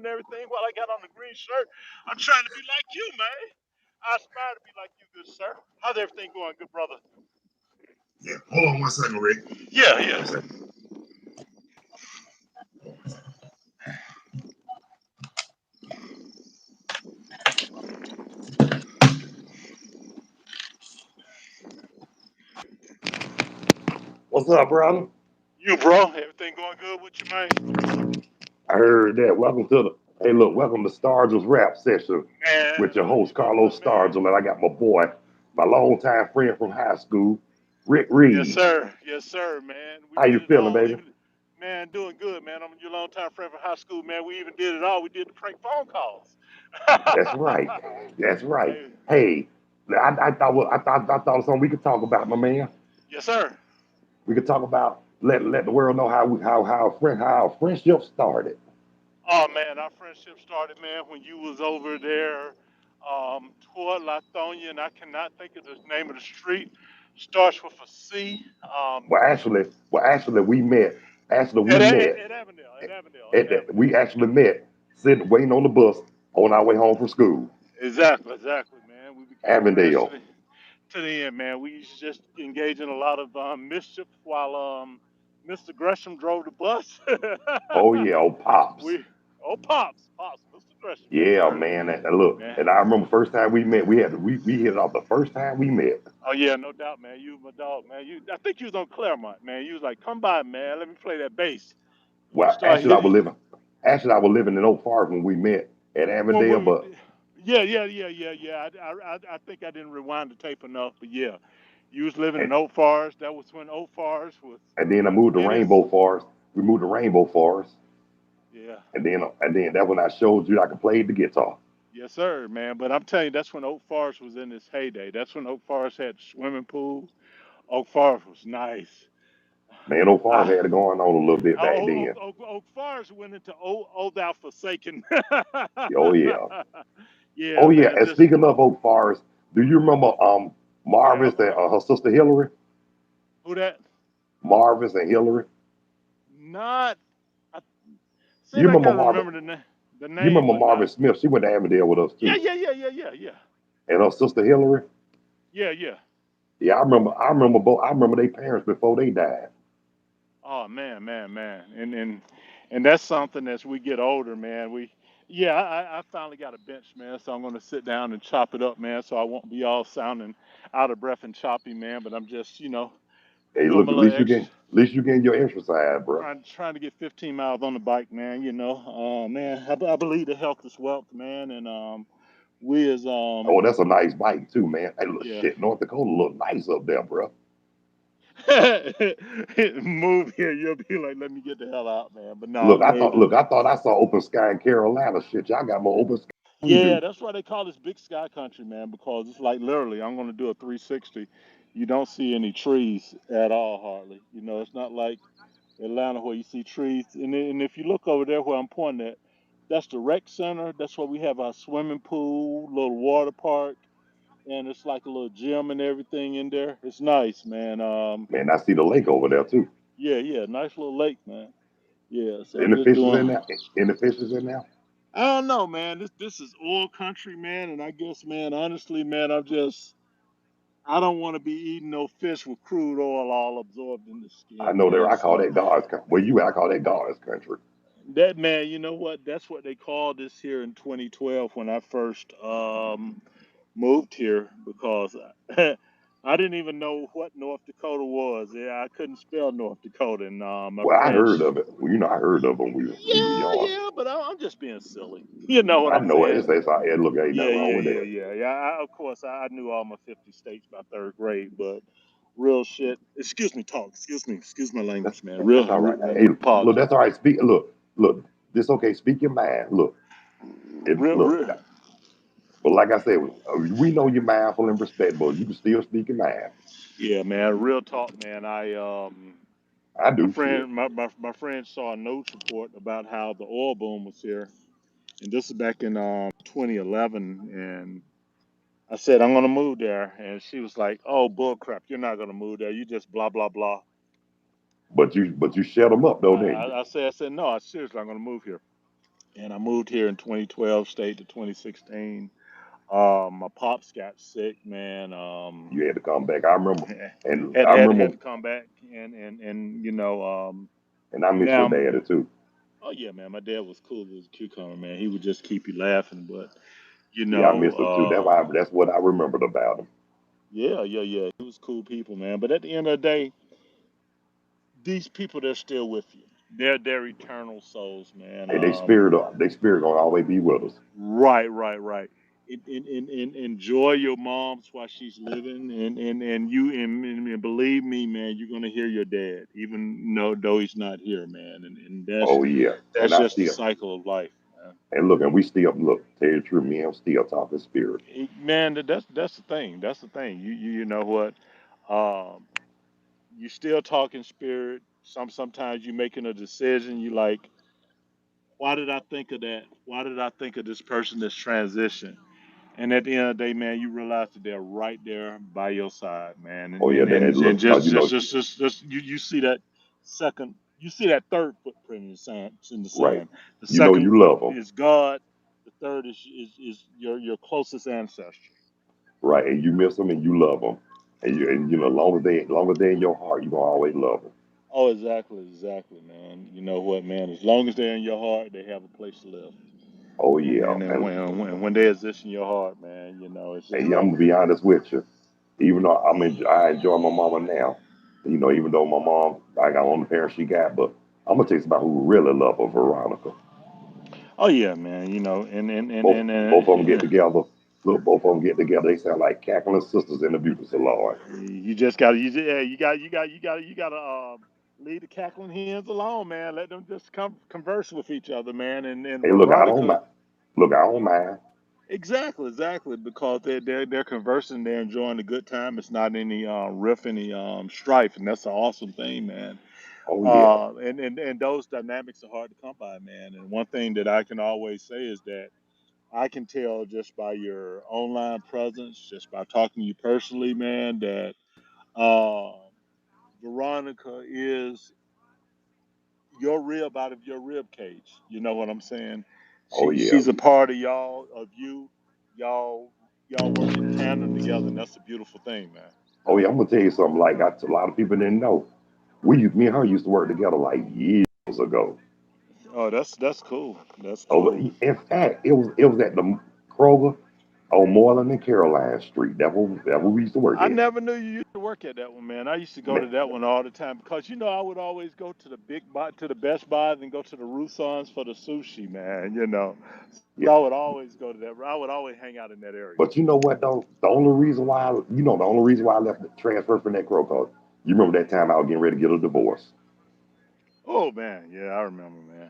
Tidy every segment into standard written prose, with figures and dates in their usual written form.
everything while I got on the green shirt. I'm trying to be like you, man. I aspire to be like you, good sir. How's everything going, good brother? Yeah. Hold on 1 second, Rick. Yeah, yeah. What's up, brother? You, bro, everything going good with you, man? I heard that. Welcome to Stargell's rap session Man, with your look, host, you know what, Carlos man? Stargell, and I got my boy, my longtime friend from high school, Rick Yes, Reed. sir. Yes, sir, man. We How you did it feeling, all. baby? Even, man, doing good, man. I'm your longtime friend from high school, man. We even did it all. We did the prank phone calls. That's right. That's right. Hey, Hey, I thought it was something we could talk about, my man. yes, sir. We could talk about let the world know how our friendship started. Oh man, our friendship started, man, when you was over there, toward Lithonia, and I cannot think of the name of the street. Starts with a C. Well, actually, we met. Actually, we At, met. at Avondale, at Avondale, at We Avondale. actually met sitting waiting on the bus on our way home from school. Exactly, exactly, man. We became friends Avondale. to the end, man. We used to just engage in a lot of mischief while Mr. Gresham drove the bus. Oh yeah, oh pops. we, oh pops, Mr. Gresham, yes Yeah, sir, man. And look, man. and I remember first time we met, we hit it off the first time we met. Oh yeah, no doubt, man. You my dog, man. I think you was on Claremont, man. You was like, come by, man. Let me play that bass. And you Well, start hitting. actually I was living in Oak Forest when we met at Well, Avondale, but yeah. I think I didn't rewind the tape enough, but yeah, you was living and, in Oak Forest. That was when Oak Forest was and then I moved to in its. Rainbow Forest. We moved to Rainbow Forest, Yeah, and then that's when I showed you I could play the guitar. yes, sir, man. But I'm telling you, that's when Oak Forest was in its heyday. That's when Oak Forest had swimming pools. Oak Forest was nice. Man, Oak Forest Ah, had it going on a little bit back Oak, then. Oak Forest went into Old Thou Forsaken. Oh yeah. Yeah, Oh yeah. man. And Just speaking of Oak Forest, do you remember yeah. Marvis and her sister Hillary? Who that? Marvis and Hillary. Not. I You seem like I remember Marvin? remember the You name, remember but not. Marvin Smith? She went to Avondale with us Yeah, too. yeah. And her sister Hillary. Yeah. Yeah, I remember. I remember both. I remember their parents before they died. Oh man. And that's something as we get older, man. Yeah, I finally got a bench, man. So I'm gonna sit down and chop it up, man. So I won't be all sounding out of breath and choppy, man. But I'm just, Hey, doing look, my little extra. at least you getting your exercise, bro. Trying to get 15 miles on the bike, man. Man, I believe the health is wealth, man, and we as Oh, that's a nice bike too, man. Hey, look, yeah. shit, North Dakota look nice up there, bro. Move here, you'll be like, let me get the hell out, man. But no, I thought I saw open sky in Carolina. Shit, y'all got more open sky than we yeah, do. that's why they call this big sky country, man, because it's like literally, I'm gonna do a 360. You don't see any trees at all, hardly. It's not like Atlanta where you see trees. And if you look over there where I'm pointing at, that's the rec center. That's where we have our swimming pool, little water park, and it's like a little gym and everything in there. It's nice, man. Man, I see the lake over there too. Yeah, nice little lake, man. Yeah, so I'm And the just fishes in doing. there. And the fishes in there. I don't know, man. This is oil country, man, and I guess, man, honestly, man, I don't want to be eating no fish with crude oil all absorbed in the I skin, know there. man. I call So that God's country. Where you at? I call that God's country. that man, you know what? That's what they called this here in 2012 when I first moved here because I didn't even know what North Dakota was. Yeah, I couldn't spell North Dakota, and my Well, I heard friends. of it. Well, I heard of them. We were young. Yeah, but I'm just being silly. You know what I I'm know it. saying? It's hey, look, ain't nothing wrong with that. Yeah. Of course, I knew all my 50 states by third grade, but real shit. Excuse me, talk. Excuse my That's language, man. that's all right. Hey, look, Apology. that's all right. Look, this okay. Speak your mind. Look. Real. But like I said, we know you're mindful and respectable. You can still speak your mind. Yeah, man. Real talk, man. I My do shit. friend, my friend saw a news report about how the oil boom was here, and this is back in 2011, and I said I'm gonna move there, and she was like, "Oh, bull crap! You're not gonna move there. You just blah blah blah." But you shut them up though, didn't you? I said no. I seriously, I'm gonna move here. and I moved here in 2012, stayed to 2016. My pops got sick, man. You had to come back. I remember, and had I had had remember, to come back, and and I miss your now, daddy too. oh yeah, man, my dad was cool as a cucumber, man. He would just keep you laughing, but Yeah, I miss him too. That's what I remembered about him. yeah, yeah, yeah, he was cool people, man. But at the end of the day, these people, they're still with you. They're eternal souls, man. And they spirit gonna always be with us. Right, right, right. And enjoy your mom's while she's living, and you and believe me, man, you're gonna hear your dad, even though he's not here, man. And Oh yeah, and that's I just the still cycle of life, man. and we still look. Tell you the truth, me and him still talking spirit. Man, that's the thing. That's the thing. You know what? Um, you still talking spirit. Sometimes you making a decision. You like, why did I think of that? Why did I think of this person that's transition? And at the end of the day, man, you realize that they're right there by your side, man. Oh yeah, And look, cause you know, just you see that second, you see that third footprint in the sand. In the right? sand, the You know second you foot love them, is God. The third is your closest ancestor. right? And you miss them and you love them, and you know, long as they in your heart, you gonna always love them. Oh, exactly, exactly, man. You know what, man? As long as they're in your heart, they have a place to live. Oh And yeah, then when they exist in your heart, man, it's just and like, I'm gonna be honest with you. Even though I enjoy my mama now, you know, even though my mom, I got one of the parents she got, but I'm gonna tell you about who really love her, Veronica. oh yeah, man. Both of them get together. Look, both of them get together. They sound like cackling sisters in the beauty salon. You just got to, yeah, you got to leave the cackling hens alone, man. Let them just converse with each other, man. And Hey, look, I don't Veronica, mind. Look, I don't mind. exactly, exactly, because they're conversing, they're enjoying the good time. It's not any riff, any strife, and that's an awesome thing, man. Oh yeah, And those dynamics are hard to come by, man. And one thing that I can always say is that I can tell just by your online presence, just by talking to you personally, man, that um, Veronica is your rib out of your rib cage. You know what I'm saying? oh yeah, She's a part of you. Y'all y'all work in tandem together, and that's a beautiful thing, man. oh yeah. I'm gonna tell you something. Like a lot of people didn't know. Me and her used to work together like years ago. Oh, that's cool. That's Oh, cool. in fact, it was at the Kroger on Moreland and Caroline Street. That what we used to work I at. never knew you used to work at that one, man. I used to go Man, to that one all the time because I would always go to to the Best Buys and go to the Roustons for the sushi, man. So yeah. I would always go to that. I would always hang out in that area. But you know what though? The only reason why I left the transfer from that Kroger, you remember that time I was getting ready to get a divorce. Oh man, yeah, I remember, man.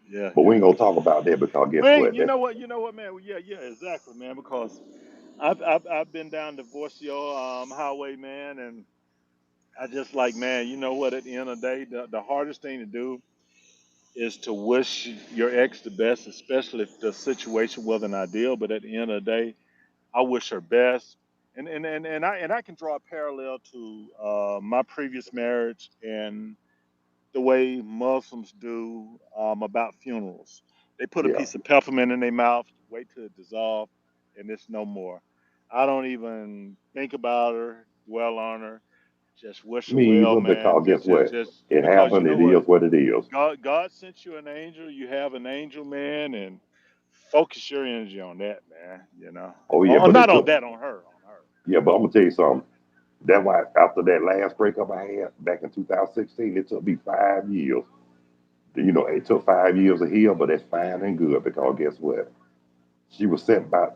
Yeah, But we yeah. ain't gonna talk about that because guess Well, what? That you know what, man. Well, yeah, yeah, exactly, man. Because I've been down Divorcio highway, man, and I just like, man. You know what? At the end of the day, the hardest thing to do is to wish your ex the best, especially if the situation wasn't ideal. But at the end of the day, I wish her best. And I can draw a parallel to my previous marriage and the way Muslims do about funerals. They put a yeah. piece of peppermint in their mouth, wait till it dissolves, and it's no more. I don't even think about her, dwell on her, just wish her Me well, either man. because guess what? Just It because you happened, know it is what, what it is. God sent you an angel. You have an angel, man, and focus your energy on that, man. Oh yeah, but Not it on took that, on her, on her. yeah, but I'm gonna tell you something. That why after that last breakup I had back in 2016, it took me 5 years. You know, it took 5 years to heal, but that's fine and good because guess what? She was sent by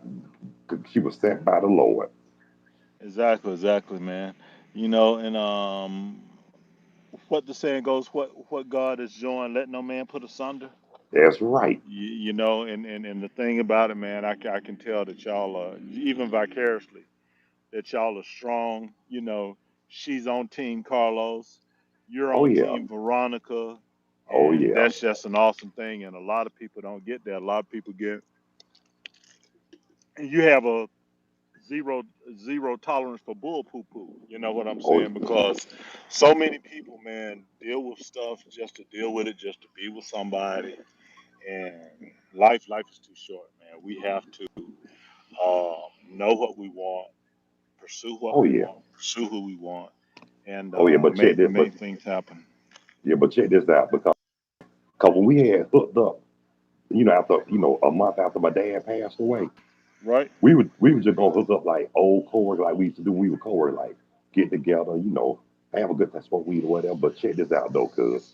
she was sent by the Lord. Exactly, exactly, man. And what the saying goes, what God has joined, let no man put asunder. That's right. And the thing about it, man, I can tell that y'all are, even vicariously, that y'all are strong. She's on Team Carlos, you're Oh on yeah. Team Veronica, Oh and yeah. that's just an awesome thing. And a lot of people don't get that. A lot of people and you have a zero zero tolerance for bull poo poo. You know what I'm Oh saying? Because so many people, man, deal with stuff just to deal with it, just to be with somebody. And life is too short, man. We have to know what we want, pursue what Oh we yeah, want, pursue who we want, and oh yeah. But check this, make things happen. but check this out because when we had hooked up, after a month after my dad passed away, Right? we would just gonna hook up like old coworkers like we used to do when we were coworkers, like get together, have a good time, smoke weed or whatever. But check this out though, cuz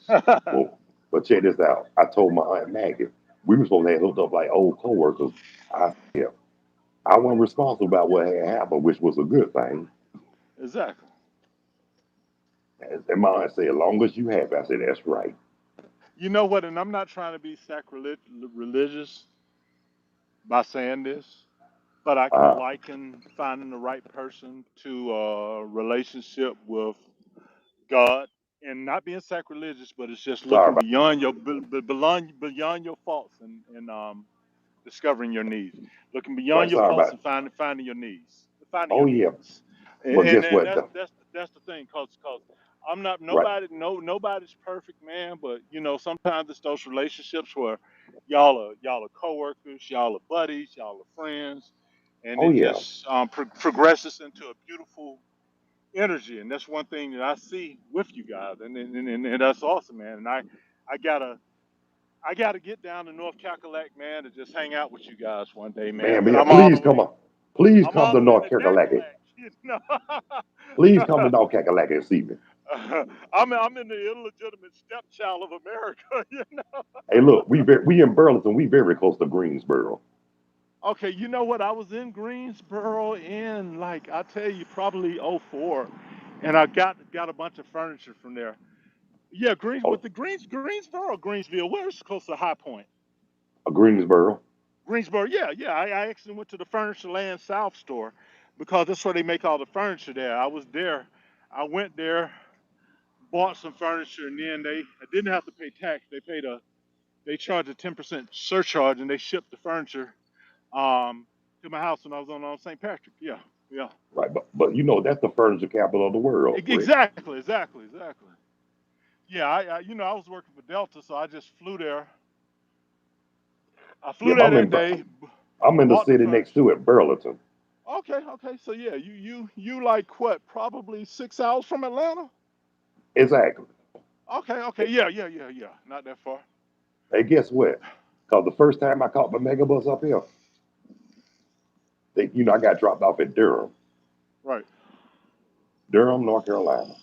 well, but check this out. I told my aunt Maggie we were supposed to have hooked up like old coworkers. I said I wasn't responsible about what had happened, which was a good thing. Exactly. And my aunt said, as long as you happy, I said, that's right. You know what? And I'm not trying to be religious by saying this, but I can Uh, liken finding the right person to a relationship with God, and not being sacrilegious, but it's just sorry looking about beyond your beyond your faults and discovering your needs, looking beyond right, your sorry faults about and finding your needs, finding oh your yeah. needs, But guess and what though? that's the thing, cause I'm not Right. nobody, nobody's perfect, man, but sometimes it's those relationships where y'all are coworkers, y'all are buddies, y'all are friends, and Oh it yeah. just progresses into a beautiful energy, and that's one thing that I see with you guys, and that's awesome, man. And I gotta I gotta get down to North Cackalack, man, to just hang out with you guys one day, man. Man, But man, please come on. Please I'm come all to the way in North the Carolina. Cackalack, you know. Please come to North Carolina and see me. I'm in the illegitimate stepchild of America, you know. Hey, look, we in Burlington. We very close to Greensboro. Okay, you know what? I was in Greensboro in like I tell you probably '04, and I got a bunch of furniture from there. Yeah, Oh, Greensboro or Greensville. Where's close to High Point? Greensboro. Greensboro. Yeah, yeah. I actually went to the Furniture Land South store because that's where they make all the furniture there. I was there. I went there, bought some furniture, and then I didn't have to pay tax. They charged a 10% surcharge, and they shipped the furniture to my house when I was on St. Patrick. Yeah, yeah. Right, but that's the furniture capital of the world, Rick. Exactly. Yeah, I was working for Delta, so I just flew there. I flew Yep, there that day, I'm in the bought the city next furniture. to it, Burlington. Okay. So yeah, you like what? Probably 6 hours from Atlanta. Exactly. Okay. Yeah. Not that far. Hey, guess what? Cause the first time I caught my megabus up here, I got dropped off at Right. Durham, North Carolina.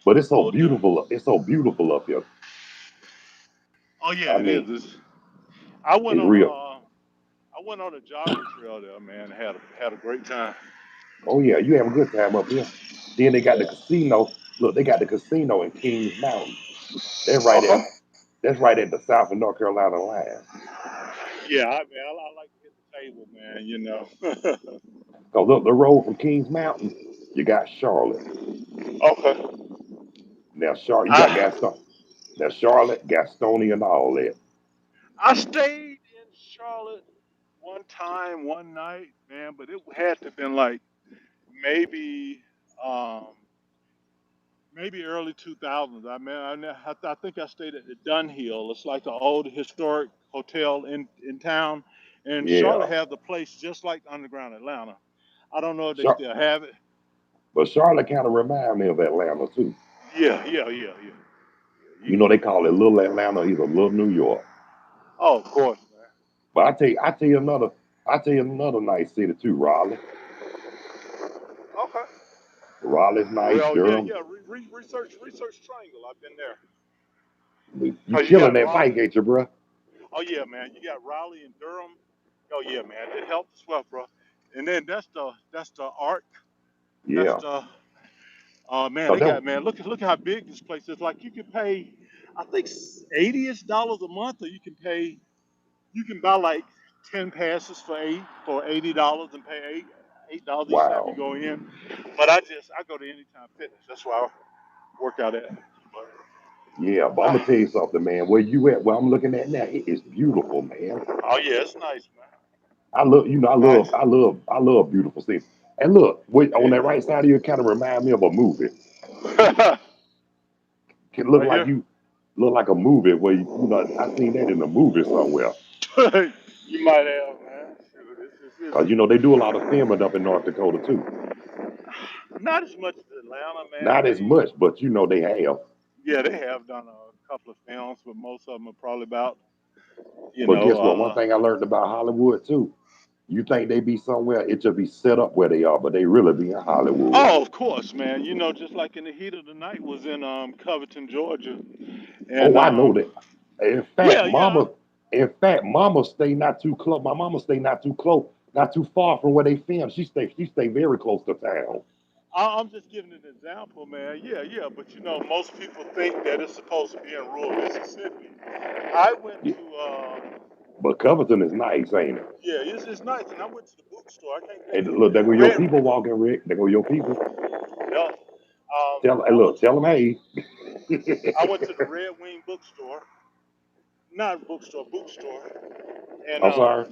But it's so Oh, dude. beautiful. It's so beautiful up here. Oh yeah, I it is. mean, I went it's on a real. I went on a jogging trail there, man. Had a great time. Oh yeah, you have a good time up here. Then they got the Yeah. casino. Look, they got the casino in Kings Mountain. They're right at Okay. that's right at the South and North Carolina line. Yeah, I like to hit the table, man. You know. Cause up the road from Kings Mountain, you got Charlotte. Okay. Now Charlotte, you got I Gaston. Now Charlotte, Gastonia, and all that. I stayed in Charlotte one time, one night, man, but it had to have been like maybe um maybe early 2000s. I think I stayed at the Dunhill. It's like an old historic hotel in town, and Charlotte Yeah, has a place just like Underground Atlanta. I don't know if they Char- still have it. but Charlotte kind of remind me of Atlanta too. Yeah. They call it Little Atlanta, either Little New York. Oh, of course, man. But I tell you another nice city too, Raleigh. Okay. Raleigh's nice, Well, Durham. Research Triangle. I've been there. You Cause you killing got that Raleigh. bike, ain't you, bro? Oh yeah, man. You got Raleigh and Durham. Oh yeah, man. It helps as well, bro. And then that's the Arc. That's Yeah. the man. Cause They that, got man. Look at how big this place is. Like you can pay, I think $80 a month, or you can pay. You can buy like 10 passes for $80 and pay $8 each time you wow. go in. But I go to Anytime Fitness. That's why I work out at. But, Yeah, but I'm gonna tell you something, man. Where you at? Where I'm looking at now, it is beautiful, man. oh yeah, it's nice, I love, I man. love, I love, I love beautiful cities. And look, on that right Nice. side of you, kind of remind me of a movie. It look Right like here. you. Look like a movie where you know I seen that in a movie somewhere. You might have, man. Shoot, Cause you know they do a lot of filming up in North Dakota too. not as much as Atlanta, man. Not as much, but you know they have. Yeah, they have done a couple of films, but most of them are probably about, you But know, guess what? One thing I learned about Hollywood too. You think they be somewhere, it just be set up where they are, but they really be in Hollywood. oh, of course, man. You know, just like in the heat of the night was in Covington, Georgia, and Oh, I know that. In fact, yeah, yeah. mama stay not too close. My mama stay not too close, not too far from where they film. She stay very close to town. I'm just giving an example, man. Yeah, yeah. But you know, most people think that it's supposed to be in rural Mississippi. I went Yeah. to, But Covington is nice, ain't it? yeah, it's nice, and I went to the bookstore. I can't And think of look, there go it. your people walking, Rick. There go your people. Yeah. Hey, I went look, to tell them, hey. I went to the Red Wing bookstore, not bookstore, bookstore, and I'm sorry.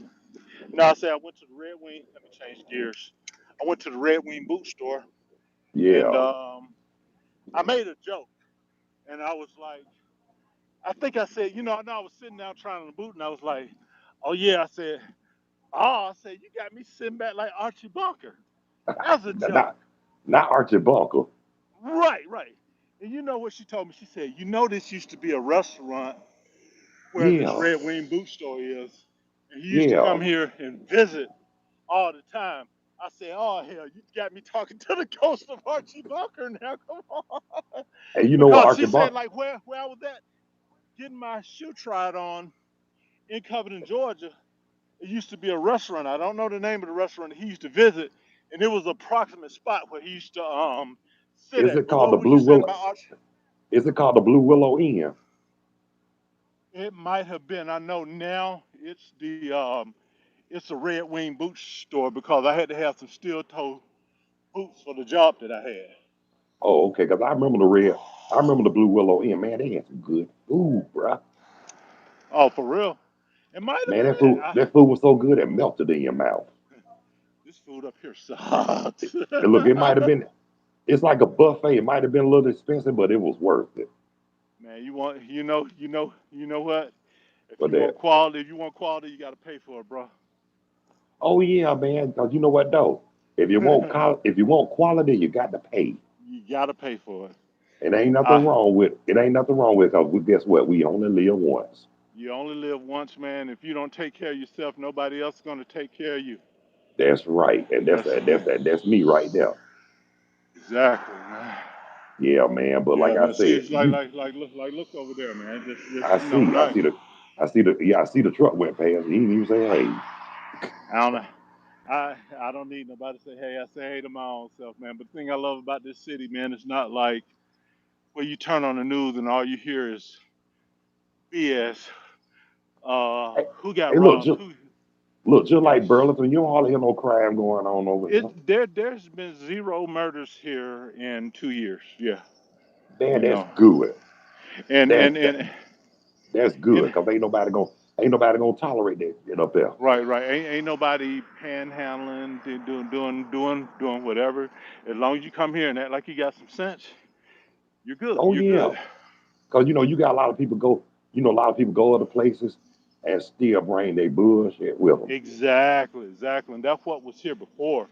no, I said I went to the Red Wing. Let me change gears. I went to the Red Wing bookstore, and Yeah. I made a joke, and I was like, I think I said, you know, I know I was sitting down trying to boot, and I was like, oh yeah, I said, you got me sitting back like Archie Bunker. That's a joke. not, not Archie Bunker. Right, right. And you know what she told me? She said, you know, this used to be a restaurant where this Yeah. Red Wing bookstore is, and he used to Yeah. come here and visit all the time. I said, oh hell, you got me talking to the ghost of Archie Bunker now. Come on, And you know what because she Archie said Bunker? like where I was at getting my shoe tried on in Covington, Georgia. It used to be a restaurant. I don't know the name of the restaurant he used to visit, and it was a proximate spot where he used to sit Is at. it But called what the were you Blue saying Willow? about Archie? Is it called the Blue Willow Inn? It might have been. I know now it's a Red Wing boot store because I had to have some steel toe boots for the job that I had. Oh, okay. Cause I remember the Blue Willow Inn. Man, they had some good food, bruh. Oh, for real? It might have Man, been that. that food was so good it melted in your mouth. This food up here sucks. And look, it might have been. It's like a buffet. It might have been a little expensive, but it was worth it. Man, you know what? But that, If you want quality, you got to pay for it, bro. oh yeah, man. Cause you know what though, if you want quality, you got to pay. You got to pay for it. It ain't nothing Uh, wrong with it. Ain't nothing wrong with it. Cause guess what? We only live once. you only live once, man. If you don't take care of yourself, nobody else is going to take care of you. That's right, and That's that's me right there. exactly, man. Yeah, man. But like Yeah, I man. See, said, it's you, like look over there, man. I You know, see, I nice. see the, I see the truck went past. He didn't even say hey. I don't know. I don't need nobody to say hey. I say hey to my own self, man. But the thing I love about this city, man, it's not like where you turn on the news and all you hear is BS. Hey, Who got hey, look, robbed? just Who? Yeah. like Burlington, you don't hardly hear no crime going on over here. There's been zero murders here in 2 years. Yeah, Man, you that's know, good. and That's and that, and that's and good. Cause ain't nobody gonna tolerate that shit up there. right, right. Ain't nobody panhandling, doing whatever. As long as you come here and act like you got some sense, you're good. Oh You're yeah. good. Cause you know you got a lot of people go. You know a lot of people go other places and still bring their bullshit with them. Exactly, exactly. And that's what was here before.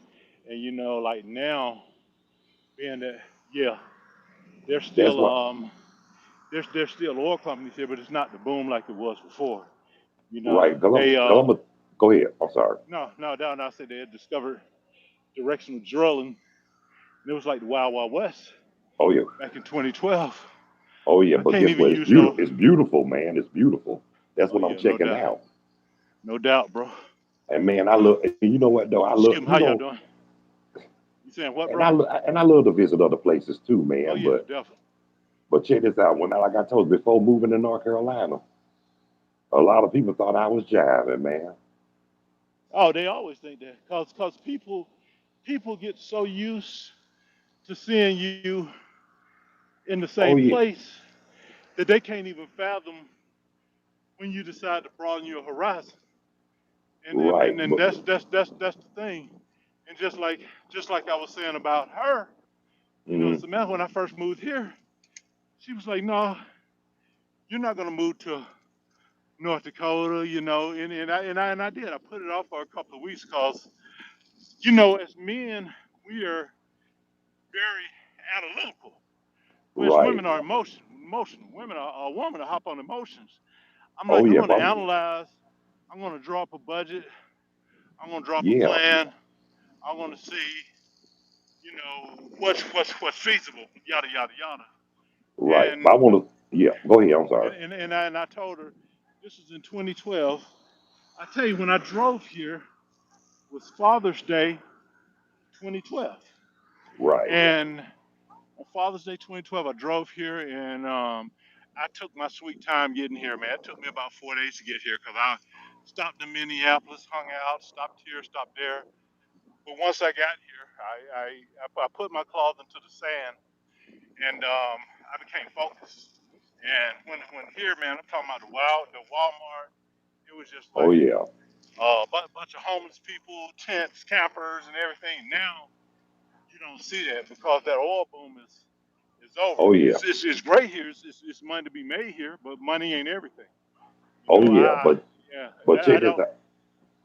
And you know, like now, being that, yeah, there's That's still what. there's still oil companies here, but it's not the boom like it was before. You know, Right. Cause they I'm a, go ahead. I'm sorry. no down I said they had discovered directional drilling. And it was like the Wild Wild West Oh yeah. back in 2012. Oh yeah. I But can't guess even what? use no. It's beautiful, man. It's beautiful. That's Oh what I'm yeah, no checking doubt, out. no doubt, bro. And man, I love. You know what though? I love. Excuse me, You how y'all know, doing? You saying what, and bro? I love to visit other places too, Oh man. yeah, But definitely. check this out. When like I told you before moving to North Carolina, a lot of people thought I was jiving, man. Oh, they always think that, cause people get so used to seeing you in the same Oh yeah. place that they can't even fathom when you decide to broaden your horizon. Right. And that's the thing. And just like I was saying about her, you know, Mm, Samantha, when I first moved here, she was like, "No, you're not gonna move to North Dakota, you know, and I did. I put it off for a couple of weeks because, you know, as men, we are very analytical, whereas Right. women are emotional. Women are a woman to hop on emotions. I'm Oh like, I'm yeah, gonna but analyze. I'm gonna draw up a budget. I'm gonna draw up a yeah, plan. I'm gonna see, you know, what's feasible, yada yada yada. right. But I And want to. Yeah, go ahead. I'm sorry. and I told her this was in 2012. I tell you, when I drove here was Father's Day 2012, Right. and on Father's Day 2012, I drove here and I took my sweet time getting here, man. It took me about 4 days to get here because I stopped in Minneapolis, hung out, stopped here, stopped there. But once I got here, I put my claws into the sand and I became focused. And when here, man, I'm talking about the Walmart. It was just Oh like yeah. bunch of homeless people, tents, campers, and everything. Now you don't see that because that oil boom is over. Oh yeah. It's great here. It's money to be made here, but money ain't everything. You Oh know, yeah. yeah, But I check this don't. out.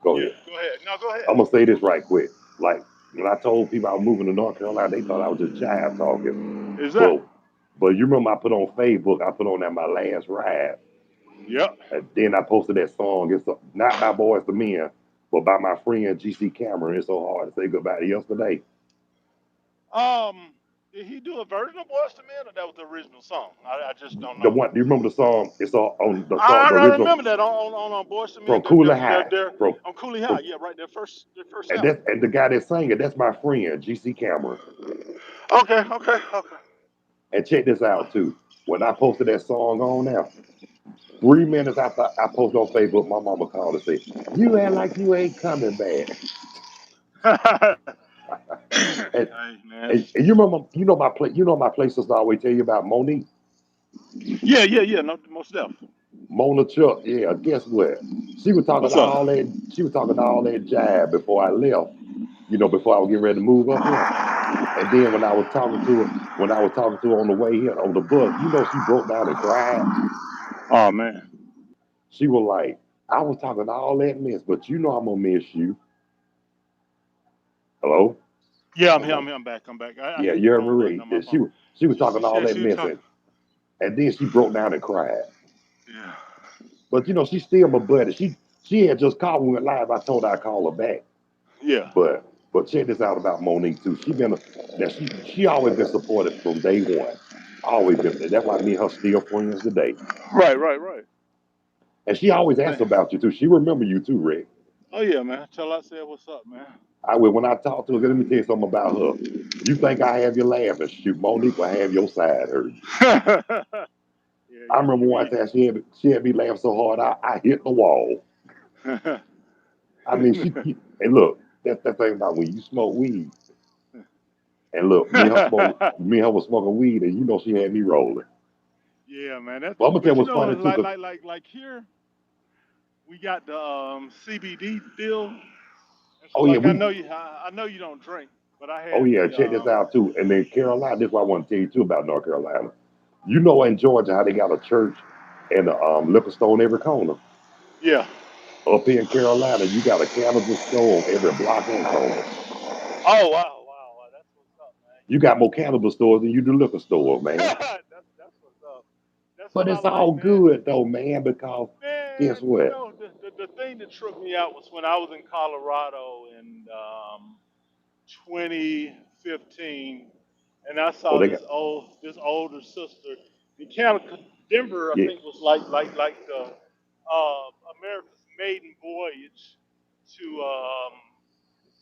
Go Yeah, ahead. go ahead. No, go ahead. I'm gonna say this right quick. Like when I told people I was moving to North Carolina, they thought I was just jive talking. Is that? But but you remember I put on Facebook, I put on that my last ride, Yep. and then I posted that song. It's not by Boys to Men, but by my friend GC Cameron. It's so hard to say goodbye to yesterday. Did he do a version of Boyz II Men, or that was the original song? I just don't The know. one, do you remember the song? It's all on the song, the I original remember that on Boyz II Men. from Cooler High. They're From, on Coolie High. from Yeah, right. Their first and album. that's and the guy that sang it, that's my friend GC Cameron. Okay, okay, okay. And check this out too. When I posted that song on now, 3 minutes after I posted on Facebook, my mama called and said, "You act like you ain't coming back." And, Hey man. and you remember, you know my place sister always tell you about Monique, Yeah, yeah, yeah. No, most definitely. Mona Chuck. Yeah, guess what? She was talking What's up? all that. She was talking all that jive before I left. You know, before I was getting ready to move up here. And then when I was talking to her on the way here on the bus, you know, she broke down and cried. Oh man. She was like, "I was talking all that mess, but you know I'm gonna miss you." Hello? Yeah, I'm I'm here. like, I'm back. I'm back. I "Yeah, hear the you heard me, phone button Ray." on my And phone. she was talking all Yeah, that she was mess, talking. and then she broke down and cried. Yeah. But you know, she's still my buddy. She had just called when we went live. I told her I'd call her back. Yeah. But check this out about Monique too. She always been supportive from day one. Always been. That's why me and her still friends today. Right, right, right. And she always asks Man. about you too. She remember you too, Rick. Oh yeah, man. Tell her I said what's up, man. I will when I talk to her. Let me tell you something about her. You think I have you laughing? Shoot, Monique will have your side hurt. Yeah, I remember one you time she had me laugh so hard I hit the wall. I mean, and look, that's the thing about when you smoke weed. And look, me and her was smoking weed, and you know she had me rolling. Yeah, man. That's But I'm gonna tell you but you what's know funny too, cause like here we got the CBD deal, and so oh yeah, like I know you don't drink, but I oh had yeah, the check this out too. And then Carolina, this is what I want to tell you too about North Carolina. You know, in Georgia, how they got a church and a liquor store on every corner. yeah. Up here in Carolina, you got a cannabis store on every block and corner. Oh wow, that's what's up, man. You got more cannabis stores than you do liquor stores, man. That's what's up. That's But what I it's like, all man. good though, man, because guess Man, you what? know the thing that tripped me out was when I was in Colorado in 2015, and I Oh, saw they got this older sister. The county Denver, I yeah, think, was like the America's maiden voyage to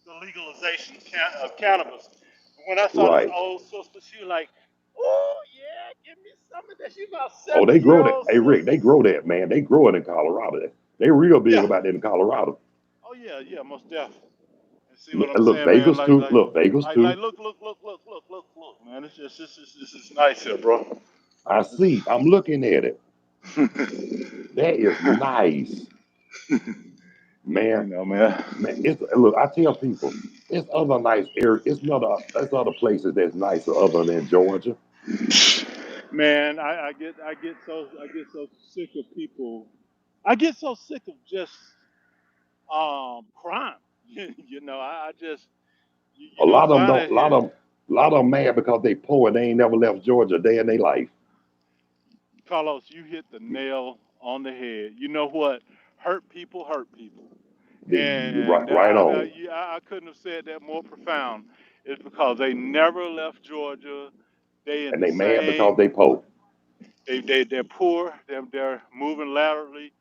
the legalization of cannabis. When I saw this right. old sister, she was like, "Oh yeah, give me some of that." She's about Oh, 70 they year grow that. old Hey, Rick, sister. they grow that, man. They grow it in Colorado. They real big Yeah. about that in Colorado. Oh yeah, yeah, most definitely. And see what Look, I'm look, saying, man? Vegas too. Look, Vegas too. Look, man. It's just this is nice here, bro. I see. I'm looking at it. That is nice, man. You know, man. Man, it's look. I tell people, it's other nice areas. It's other places that's nicer other than Georgia. Man, I get so sick of people. I get so sick of just crime. I just A you know lot it's of them out don't. of here. A lot of them mad because they poor and they ain't never left Georgia a day in their life. Carlos, you hit the nail on the head. You know what? Hurt people. You And right on. I couldn't have said that more profound. It's because they never left Georgia. They in And the they mad because same. they poor. They're poor. They're moving laterally.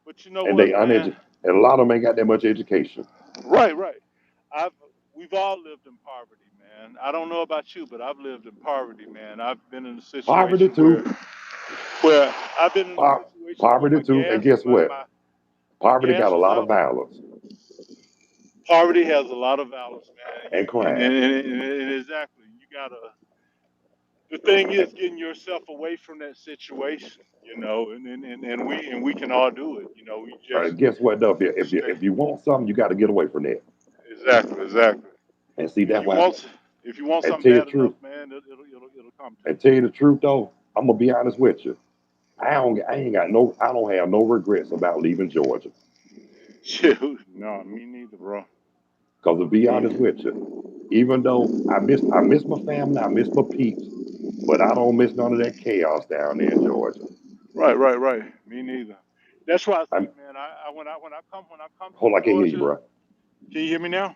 But you know And they what, man? uneducated. And a lot of them ain't got that much education. Right. I've we've all lived in poverty, man. I don't know about you, but I've lived in poverty, man. I've been in a Poverty situation too. where I've been in a Po- situation where Poverty my too. And gas guess what? my Poverty gas got a was lot of out. violence Poverty has a lot of violence, man. and You crime. and exactly. You gotta. The thing And, is getting yourself away from that situation, and we can all do it. We just guess what though? stay. If you want something, you got to get away from that. Exactly. And see If that's you why. want if you want And something tell you the bad truth. enough, man, it'll come to And tell you the truth though, I'm gonna be honest with you. I ain't got no. I don't have no regrets about leaving Georgia. you. Shoot, no, me neither, bro. Cause to be honest with you, even though I miss my family, I miss my peeps, but I don't miss none of that chaos down there in Georgia. Right. Me neither. That's why I say, I'm man, when I come through hold on, I can't hear you, Georgia, bro. can you hear me now?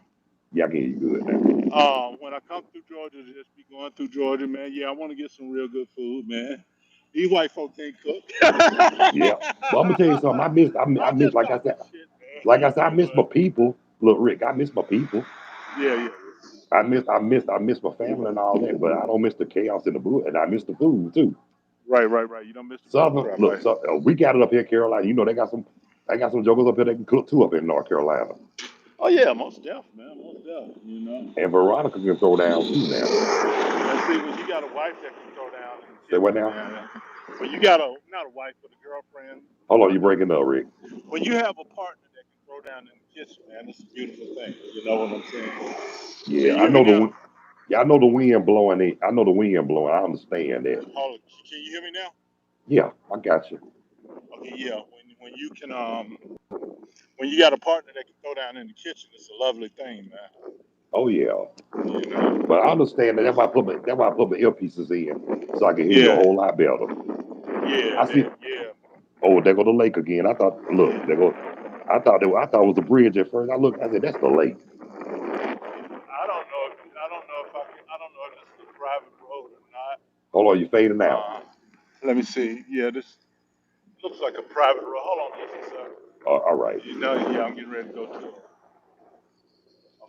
Yeah, I can hear you good now. When I come through Georgia, just be going through Georgia, man. Yeah, I want to get some real good food, man. These white folk can't cook. Yeah, but I'm gonna tell you something. I I'm miss just talking shit, like man. I said, I miss my people. Look, Rick, I miss my people. Yeah. I miss my family and all that, but I don't miss the chaos in the food, and I miss the food too. Right. You don't miss the bull Southern, crap, look, right? so, we got it up here in Carolina. You know they got some jokers up here that can cook too up in North Carolina. Oh yeah, most deaf, man, most deaf. And Veronica can throw down too now. Let's see, when you got a wife that can throw down in the Say what kitchen, now? man. When you got a not a wife but a girlfriend, Hold on, you partner. breaking up, Rick. When you have a partner that can throw down in the kitchen, man, it's a beautiful thing. You know what I'm saying? Can Yeah, you hear me now? I know the wind blowing. I know the wind blowing. I understand that. Hold on. Can you hear me now? Yeah, I got you. Okay, yeah. When you can when you got a partner that can throw down in the kitchen, it's a lovely thing, man. Oh yeah, You know? but I understand that. That's why I put my earpieces in so I can hear you a Yeah, whole lot better. I see. yeah. Oh, there go the lake again. I thought. Look, there go. I thought it was a bridge at first. I looked. I said, "That's the lake." I don't know if this is a private road or not. Hold on, you fading out. Let me see. Yeah, this looks like a private road. Hold on just a second. All right, Yeah, I'm getting ready to go to it.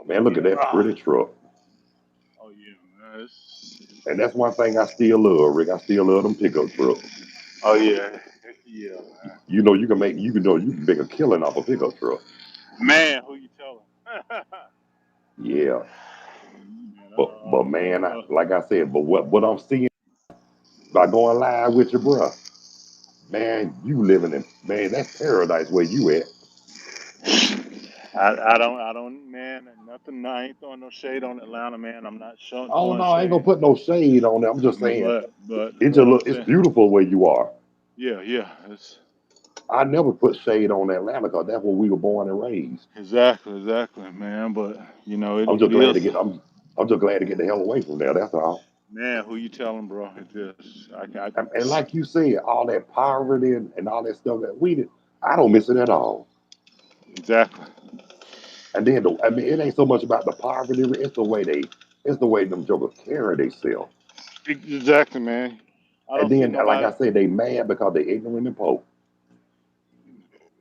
man. Look at that pretty truck. Oh yeah, man. And that's one thing I still love, Rick. I still love them pickup trucks. Oh yeah, yeah, man. You know, you can make a killing off a pickup truck. Man, who you telling? Yeah, Man, but man, uh, like I said, but what I'm seeing by going live with you, bro, man, you living in man, that's paradise where you at. I don't, man. Nothing. I ain't throwing no shade on Atlanta, man. I'm not Oh throwing no, I ain't gonna shade, put no shade on it. I'm just saying but it just I'm look it's saying, beautiful where you are. yeah. It's I never put shade on Atlanta because that's where we were born and raised. exactly, man. But I'm it just glad to is, get I'm just glad to get the hell away from there. That's all. man. Who you telling, bro? It is. And like you said, all that poverty and all that stuff that we did, I don't miss it at all. Exactly, And then I mean, it ain't so much about the poverty; it's the way them jokers carry themselves. exactly, man. I And don't see then, like nobody. I said, they mad because they ignorant and poor.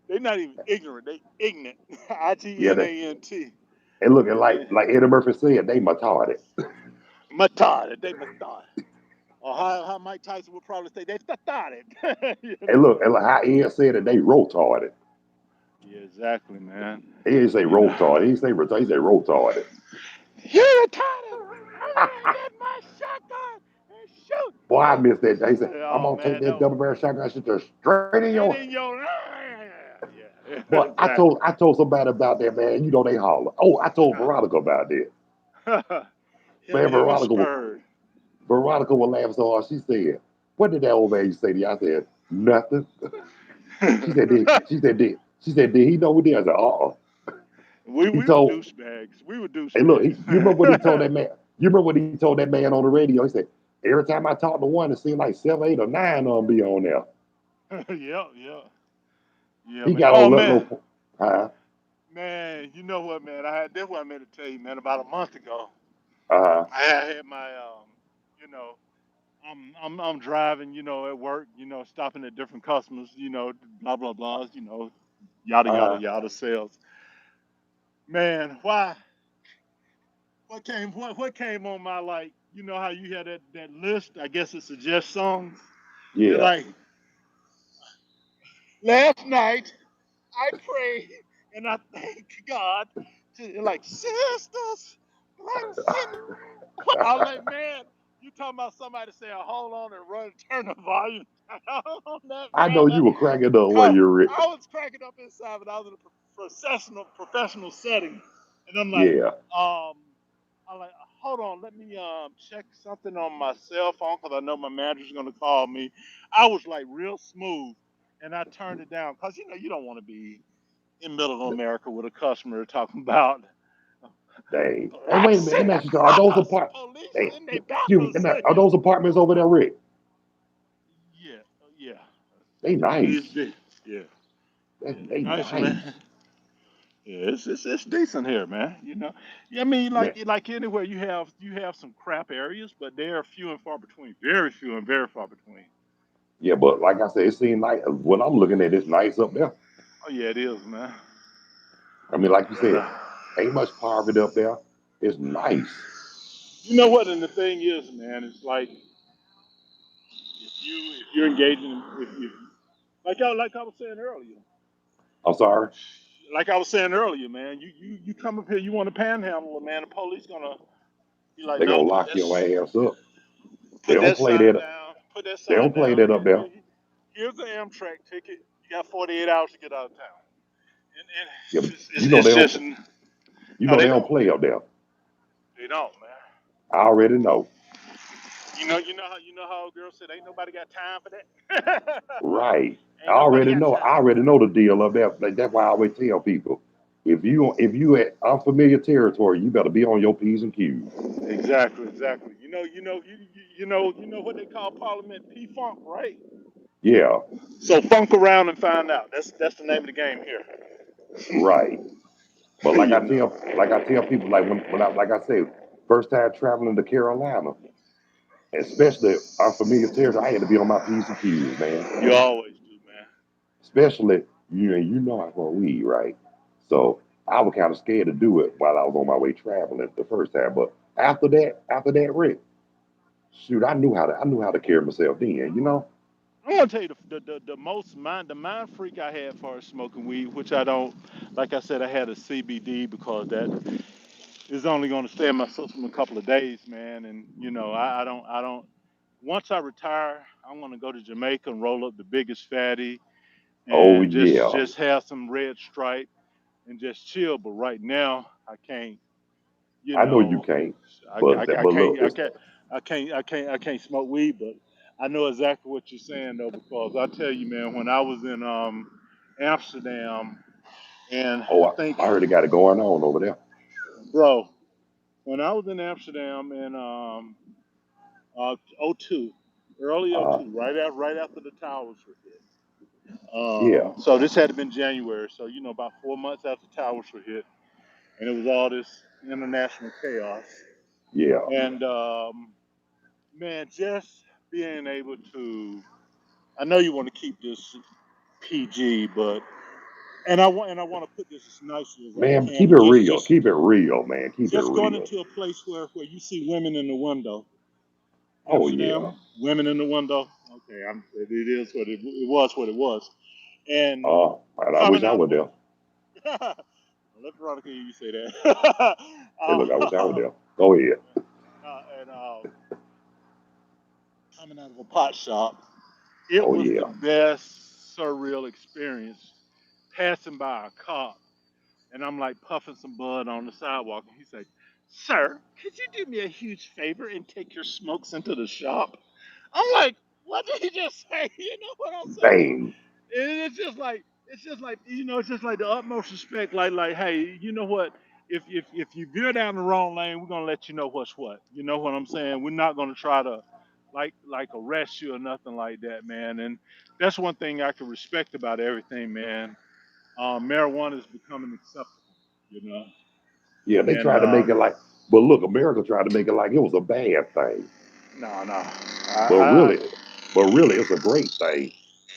They're not even ignorant. They ignorant. I G Yeah, N they A N T. and look, and And like Eddie Murphy said, they retarded. Matard. They matard. Or how Mike Tyson would probably say, they started. And look, and like how Ed said it, they retarded. Yeah, exactly, man. He didn't say You know, retarded. He didn't say retarded. He said retarded. you're retarded. I'm gonna get my shotgun and shoot. Boy, I Oh, missed that. He said, "I'm oh gonna take man, that no. double barrel shotgun shit just straight in Straight your." in your yeah, But exactly. I told somebody about that, man. You know they holler. Oh, I told Veronica about that. Man, Him and Spurred. Veronica was laughing so hard. She said. What did that old man say to you? I said, nothing. She said, did he know we did? I said, uh-uh. He we were told, douchebags. We were hey, look, douchebags. you remember what he told that man? You remember what he told that man on the radio? He said, every time I talk to one, it seemed like seven, eight, or nine of them be on there. Yeah, yeah, yeah, He man. got Oh on man, little, uh, man. You know what, man? I had this. What I meant to tell you, man. About a month ago, uh, I had my, you know, I'm driving, at work, stopping at different customers, blah blah blahs, yada yada uh, yada sales. Man, why? What came on my, like, how you had that list? I guess it suggests songs. They're yeah. like, last night I prayed and I thank God to, like, sisters. I'm sitting. I was like, man, you talking about somebody saying, hold on and run, turn the volume down on that, I know man. you were cracking up when Cause you're rich. I was cracking up inside, but I was in a professional setting, and I'm like, Yeah. um, I'm like, hold on, let me check something on my cell phone because I know my manager's gonna call me. I was like real smooth, and I turned it down because you don't want to be in middle of America with a customer talking about, Dang. Hey, I wait a minute. Let see me the ask you something. Are those cops, apart? police Hey, in their excuse me. backwards Are seat. those apartments over there, Rick? Yeah, yeah. They nice. Yeah, yeah, they They nice, man. nice, Yeah, it's decent here, man. Yeah, I mean, man. like anywhere you have some crap areas, but they are few and far between. Very few and very far between. Yeah, but like I said, it seems like what I'm looking at is nice up there. Oh yeah, it is, man. I mean, like you said, Yeah. ain't much poverty up there. It's nice. You know what? And the thing is, man, it's like if you're engaging, if you like I was saying earlier, I'm sorry. man, you come up here, you want to panhandle, man, the police gonna be like, They gonna no, lock your ass up. They put don't that play sign that. down, put that They sign don't play down. that up there. Here's the Amtrak ticket. You got 48 hours to get out of town. And Yeah, but it's, it's, they it's don't. just no, They they don't don't. play up there. They don't, man. I already know. You know how a girl said, "Ain't nobody got time for that." Right. I Ain't nobody already got know. time. I already know the deal up there. Like, that's why I always tell people, if you at unfamiliar territory, you better be on your p's and q's. Exactly, exactly. You know what they call Parliament P Funk, right? Yeah. So funk around and find out. That's the name of the game Right. But here. you know. like I tell people, like when I like I say, first time traveling to Carolina, especially unfamiliar territory, I had to be on my p's and q's, man. You always do, man. Especially you know I smoke weed, right? So I was kind of scared to do it while I was on my way traveling the first time. But after that, Rick, shoot, I knew how to carry myself then, you know? I'm gonna tell you the mind freak I had for smoking weed, which I don't, like I said, I had a CBD because that is only gonna stay in my system a couple of days, man. And I don't. Once I retire, I'm gonna go to Jamaica and roll up the biggest fatty Oh and just yeah. just have some red stripe and just chill. But right now, I can't. You I know you know, can't. I But look, can't, I can't smoke weed, but I know exactly what you're saying though, because I tell you, man, when I was in Amsterdam, and oh I think, I heard it got it going on over there. bro, when I was in Amsterdam in '02, early Uh '02, right after the towers were hit. yeah, So this had to been January, so about 4 months after the towers were hit, and it was all this international chaos, yeah. and man, just being able to. I know you want to keep this PG, but and I want to put this as nicely as I Man, can, keep it but just real. just Keep it real, man. Keep it just going real. into a place where you see women in the window. Oh yeah. Amsterdam, women in the window. Okay, it is it was what it was, and And I wish coming I out of was there. let Veronica hear you say that. Hey look, I wish I was uh, there. Go ahead. and coming out of a pot shop, it Oh was the yeah. best surreal experience. Passing by a cop, and I'm like puffing some bud on the sidewalk, and he's like, "Sir, could you do me a huge favor and take your smokes into the shop?" I'm like, What did he just say? You know what I'm saying? Dang. And it's just like it's just like the utmost respect. Like hey, you know what? If you veer down the wrong lane, we're gonna let you know what's what. You know what I'm saying? We're not gonna try to like arrest you or nothing like that, man. And that's one thing I can respect about everything, man. Marijuana is becoming acceptable, you know. Yeah, they And tried to make it like, but look, America tried to make it like it was a bad thing. no, no, But I, really, but really, it's a great thing.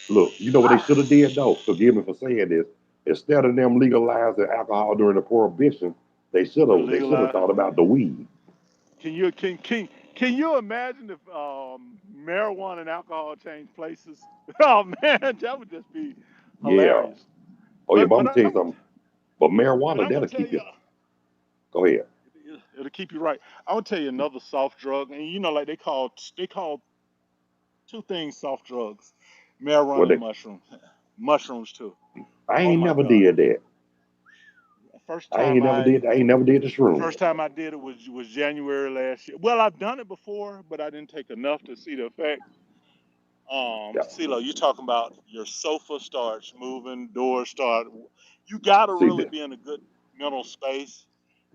Look, you know what they should have did though? Forgive me for saying this. Instead of them legalizing alcohol during the prohibition, they should have legalize. thought about the weed. Can you can you imagine if marijuana and alcohol change places? Oh man, that would just be Yeah. hilarious. Oh yeah, But but I'm but gonna tell I'm you something. But but marijuana, I'm gonna that'll tell keep you, you. Go ahead. it'll keep you right. I'm gonna tell you another soft drug, and like they call two things soft drugs: Well, marijuana and mushrooms too. I Oh ain't my never God! did that. First time I ain't never did the shrooms. first time I did it was January last year. Well, I've done it before, but I didn't take enough to see the effect. Yeah. CeeLo, you talking about your sofa starts moving, doors start. You got to See, really be in a good mental space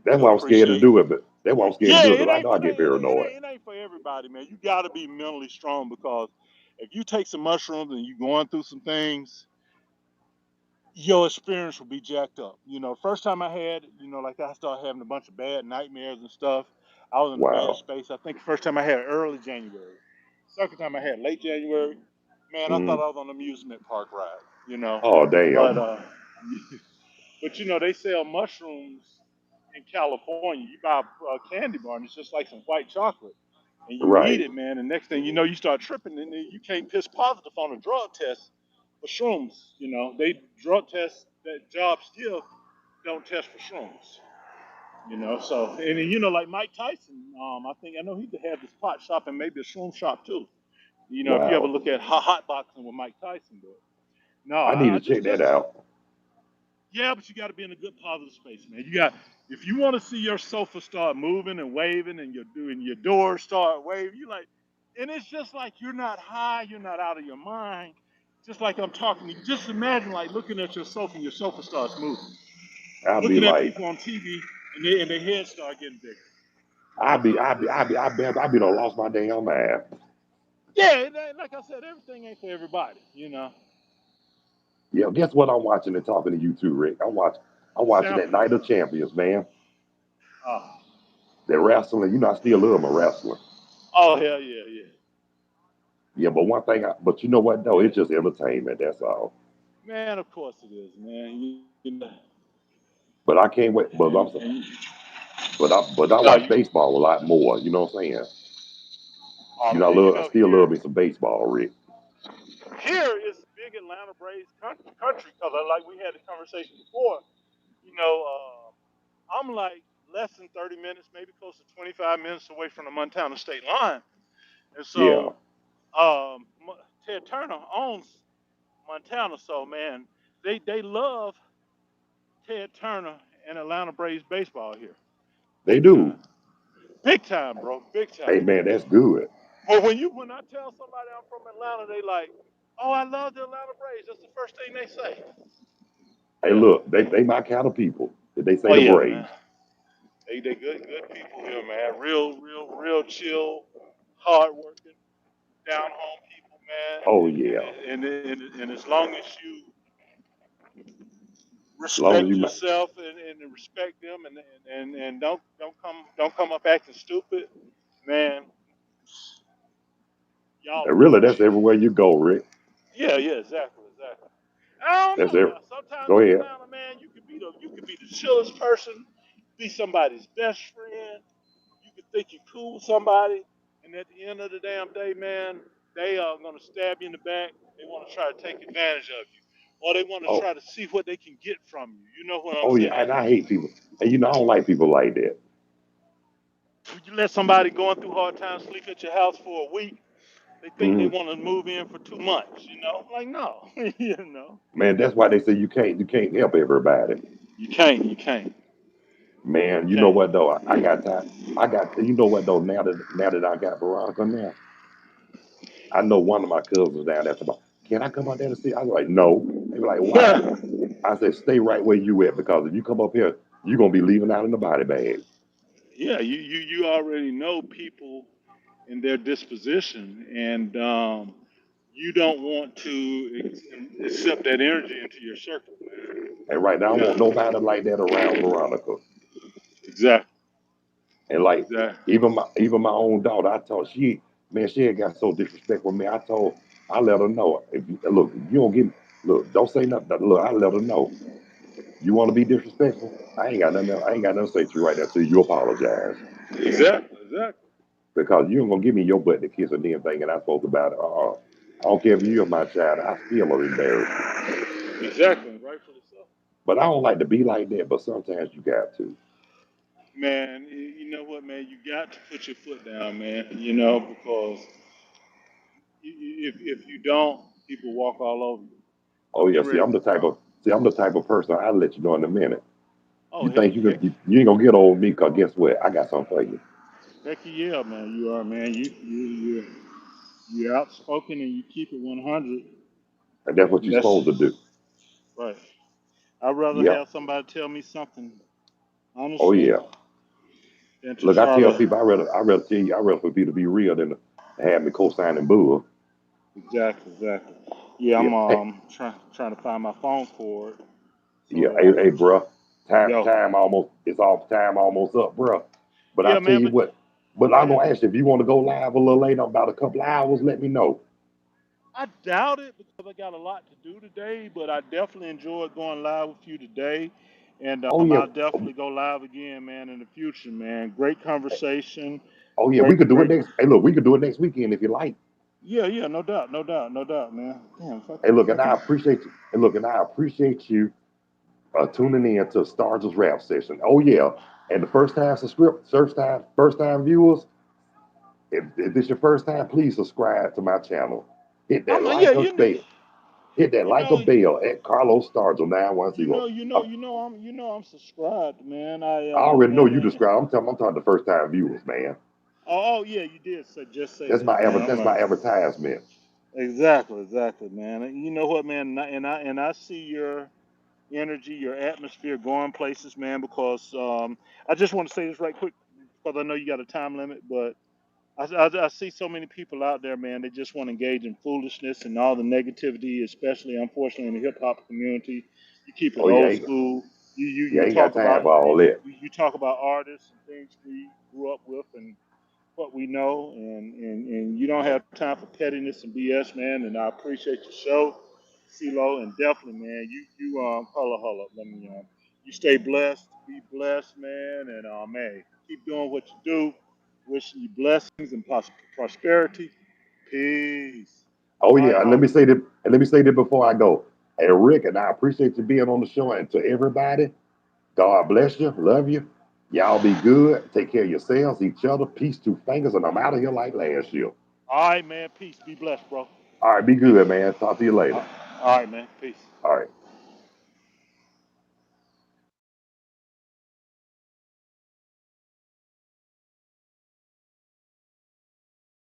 that's to why I'm scared to appreciate. do it. But that's why I'm scared to Yeah, do it because I know I get paranoid. it ain't for everybody, man. You got to be mentally strong because if you take some mushrooms and you going through some things, your experience will be jacked up. First time I had, like I started having a bunch of bad nightmares and stuff. I was in a bad Wow. space. I think the first time I had it early January. Second time I had it late January. Man, I thought Mm. I was on an amusement park ride. Oh damn. But they sell mushrooms in California. You buy a candy bar and it's just like some white chocolate. And you eat Right. it, man, and next thing you know, you start tripping, and then you can't piss positive on a drug test for shrooms. They drug tests that jobs still don't test for shrooms. So and then, like Mike Tyson, I know he had this pot shop and maybe a shroom shop too. If you ever Wow. look at hot boxing with Mike Tyson, but no, I need I to check that just out. yeah, but you got to be in a good positive space, man. If you want to see your sofa start moving and waving, and your doors start waving, and it's just like you're not high, you're not out of your mind. Just like I'm talking to you. Just imagine like looking at your sofa and your sofa starts moving. I'll be Looking at like, people on TV and their heads start getting bigger. I be done lost my damn mind. Yeah, like I said, everything ain't for everybody. Yeah, guess what I'm watching and talking to you too, Rick? I'm watching that Sample. Night of Champions, man. Oh, That wrestling, I still love my wrestling. oh hell yeah, yeah. Yeah, but one thing, but you know what though? It's just entertainment. That's all. Man, of course it is, man. But I can't wait. And But I no, watch baseball a lot more. You know what I'm saying? oh man, I still love me some baseball, Rick. here is big Atlanta Braves country color. Like we had the conversation before. You know, I'm like less than 30 minutes, maybe close to 25 minutes away from the Montana state line, and Yeah, so Ted Turner owns Montana. So man, they love Ted Turner and Atlanta Braves baseball here, they big do. time, bro, big Hey time. man, that's good. Well, when I tell somebody I'm from Atlanta, they like, oh, I love the Atlanta Braves. That's the first thing they say. Hey, Yeah. look, they my kind of people. They say Oh the yeah, man. Braves. They good people here, man. Real chill, hardworking, down home people, man. Oh yeah. And as long as you As long as respect you, yourself and respect them and don't come up acting stupid, man. Y'all and real really, that's chill. everywhere you go, Rick. Yeah, exactly. I don't That's know every. now. Sometimes Go in ahead. Atlanta, man, you could be the chillest person, be somebody's best friend. You could think you're cool with somebody, and at the end of the damn day, man, they are gonna stab you in the back. They want to try to take advantage of you, or they want to Oh, try to see what they can get from you. You know what I'm oh yeah, saying? and I hate people. And I don't like people like that. You let somebody going through hard times sleep at your house for a week. They think they Hmm. want to move in for 2 months. Like no, Man, that's why they say you can't help everybody. you can't. You Man, you know can't. what though? I got time. You know what though? Now that I got Veronica now, I know one of my cousins down there about, can I come out there to see? I was like, no. They were like, why? Yeah, I said, stay right where you at because if you come up here, you're gonna be leaving out in the body bag. yeah. You already know people and their disposition, and you don't want to accept that energy into your circle, man. And right now, I You don't want know, nobody like that around Veronica. exactly, And like exactly. even my own daughter, I told she man, she had got so disrespectful with me. I let her know. If you, look, if you don't get look, don't say nothing. Look, I let her know. You want to be disrespectful? I ain't got nothing to say to you right now. So you apologize Exactly, exactly, because you ain't gonna give me your butt to kiss and then thinking I'm supposed to about it. I don't care if you're my child. I still are embarrassed you. exactly, and rightfully so. But I don't like to be like that. But sometimes you got to. Man, you know what, man? You got to put your foot down, man. You know, because if you don't, people walk all over you. Oh I'm yeah, getting ready to. see I'm the type of person. I'll let you know in a minute. Oh You heck, think heck, you ain't gonna get over me? Cause guess what? I got something for you. heck yeah, man. You are, man. You're outspoken and you keep it 100. And that's what And you're that's supposed to do. right. I'd rather Yep. have somebody tell me something Oh honestly yeah. than to Look, I try tell to. people I rather tell you I rather for people to be real than to have me co-signing bull. Exactly, exactly. Yeah, Yeah. I'm Hey, trying to find my phone cord so yeah. that Hey, I hey, can. bruh. Yo, Time almost. It's off. Time almost up, bruh. But I yeah, tell man. you But what. But go I'm ahead. gonna ask you if you want to go live a little later, about a couple of hours. Let me know. I doubt it because I got a lot to do today. But I definitely enjoyed going live with you today, and Oh yeah. I'll definitely go live again, man, in the future, man. Great conversation. Oh yeah. We Great, could do it great. next. Hey, look, we could do it next weekend if you like. Yeah, yeah, no doubt, no doubt, no doubt, man. Damn, Hey, look, if I and I can. appreciate you. And look, and I appreciate you tuning in to Stargell's rap session. Oh yeah. And the first time viewers, if this your first time, please subscribe to my channel. Hit that Yeah, like a bell. Hit that you like a know, bell at Carlos Stargell 910. I'm subscribed, man. I I already know you and describe. I'm talking the first time viewers, man. yeah, you did say just say That's that, man. I'm that's like, my advertisement. exactly, exactly, man. And you know what, man? And I see your energy, your atmosphere going places, man. Because I just want to say this right quick because I know you got a time limit, but I see so many people out there, man. They just want to engage in foolishness and all the negativity, especially unfortunately in the hip hop community. You keep it Oh yeah, old school. yeah, You ain't got talk time about for all that. you talk about artists and things we grew up with and what we know, and you don't have time for pettiness and BS, man. And I appreciate your show, CeeLo, and definitely, man. Hold up, let me you stay blessed, be blessed, man, and man, keep doing what you do. Wishing you blessings and prosperity. Peace. Oh All right, yeah, and let me homie. say that. And let me say that before I go. Hey Rick, and I appreciate you being on the show. And to everybody, God bless you, love you. Y'all be good. Take care of yourselves, each other. Peace, two fingers, and I'm out of here like last year. All right, man. Peace. Be blessed, bro. All right, be Peace. good, man. Talk to you later. All right, man. Peace. All right.